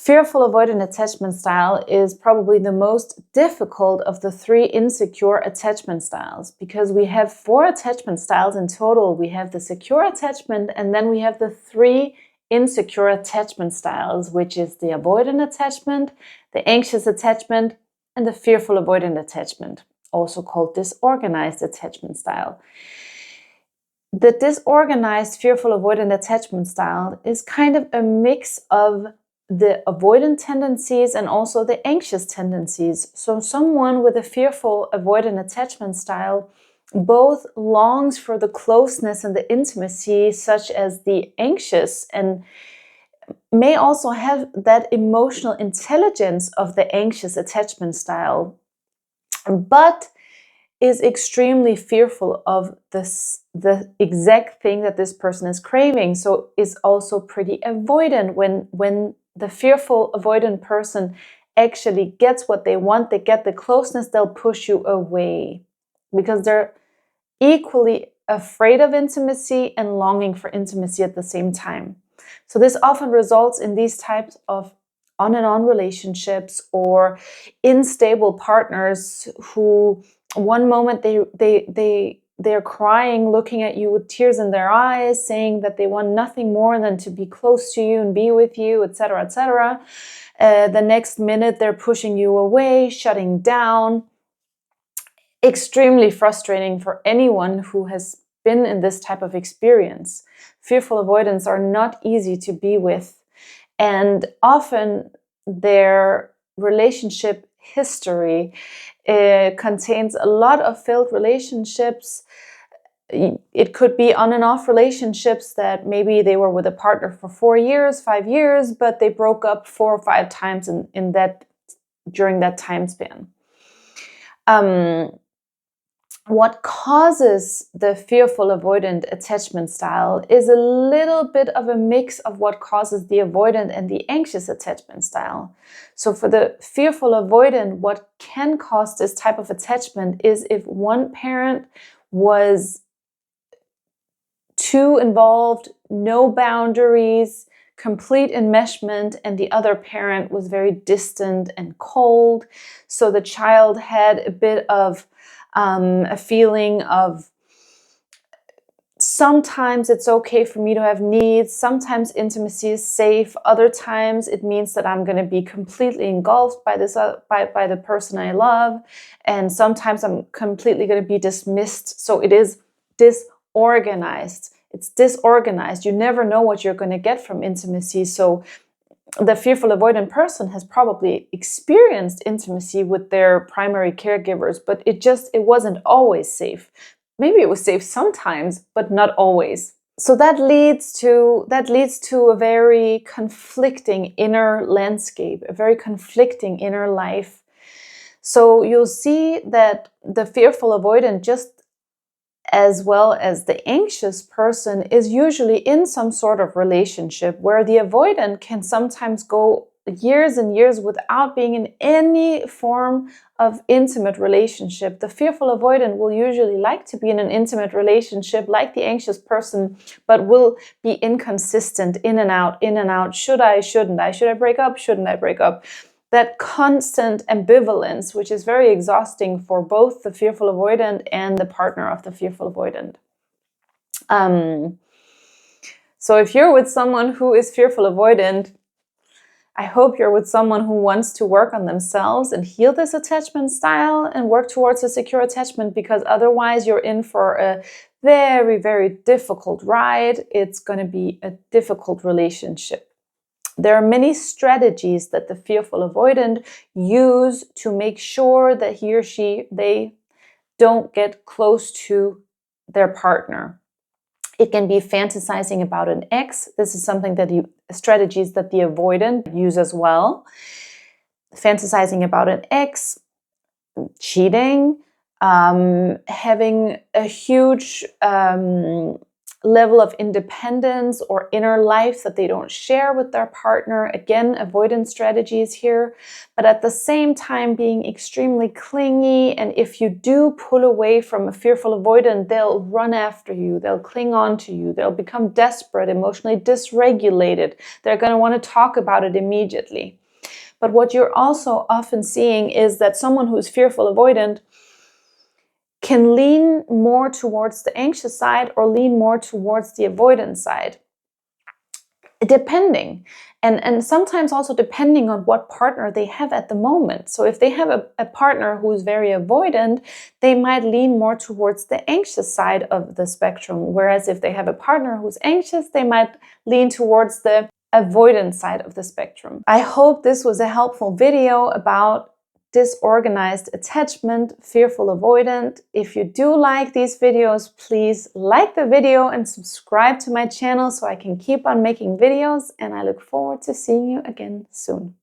Fearful avoidant attachment style is probably the most difficult of the 3 insecure attachment styles, because we have 4 attachment styles in total. We have the secure attachment, and then we have the 3 insecure attachment styles, which is the avoidant attachment, the anxious attachment, and the fearful avoidant attachment, also called disorganized attachment style. The disorganized fearful avoidant attachment style is kind of a mix of the avoidant tendencies and also the anxious tendencies. So someone with a fearful avoidant attachment style both longs for the closeness and the intimacy, such as the anxious, and may also have that emotional intelligence of the anxious attachment style, but is extremely fearful of the exact thing that this person is craving. So is also pretty avoidant. When the fearful avoidant person actually gets what they want, they get the closeness, they'll push you away because they're equally afraid of intimacy and longing for intimacy at the same time. So this often results in these types of on and on relationships or unstable partners who one moment they're crying, looking at you with tears in their eyes, saying that they want nothing more than to be close to you and be with you, etc., etc. The next minute they're pushing you away, shutting down. Extremely frustrating for anyone who has been in this type of experience. Fearful avoidants are not easy to be with, and often their relationship history contains a lot of failed relationships. It could be on and off relationships that maybe they were with a partner for 4 years, 5 years, but they broke up 4 or 5 times during that time span. What causes the fearful avoidant attachment style is a little bit of a mix of what causes the avoidant and the anxious attachment style. So for the fearful avoidant, what can cause this type of attachment is if one parent was too involved, no boundaries, complete enmeshment, and the other parent was very distant and cold. So the child had a bit of a feeling of sometimes it's okay for me to have needs, sometimes intimacy is safe, other times it means that I'm going to be completely engulfed by this by the person I love, and sometimes I'm completely going to be dismissed. So it is disorganized. It's disorganized. You never know what you're going to get from intimacy. So the fearful avoidant person has probably experienced intimacy with their primary caregivers, but it wasn't always safe. Maybe it was safe sometimes, but not always. So that leads to a very conflicting inner landscape, a very conflicting inner life. So you'll see that the fearful avoidant, just as well as the anxious person, is usually in some sort of relationship, where the avoidant can sometimes go years and years without being in any form of intimate relationship. The fearful avoidant will usually like to be in an intimate relationship like the anxious person, but will be inconsistent, in and out. Should I, shouldn't I? Should I break up? Shouldn't I break up? That constant ambivalence, which is very exhausting for both the fearful avoidant and the partner of the fearful avoidant. So if you're with someone who is fearful avoidant, I hope you're with someone who wants to work on themselves and heal this attachment style and work towards a secure attachment, because otherwise you're in for a very, very difficult ride. It's going to be a difficult relationship. There are many strategies that the fearful avoidant use to make sure that he or they don't get close to their partner. It can be fantasizing about an ex. This is something that strategies that the avoidant use as well. Fantasizing about an ex, cheating, having a huge level of independence or inner life that they don't share with their partner. Again, avoidance strategies here, but at the same time being extremely clingy. And if you do pull away from a fearful avoidant, they'll run after you, they'll cling on to you, they'll become desperate, emotionally dysregulated. They're going to want to talk about it immediately. But what you're also often seeing is that someone who's fearful avoidant can lean more towards the anxious side or lean more towards the avoidant side, depending. And sometimes also depending on what partner they have at the moment. So if they have a partner who's very avoidant, they might lean more towards the anxious side of the spectrum. Whereas if they have a partner who's anxious, they might lean towards the avoidant side of the spectrum. I hope this was a helpful video about disorganized attachment, fearful avoidant. If you do like these videos, please like the video and subscribe to my channel so I can keep on making videos, and I look forward to seeing you again soon.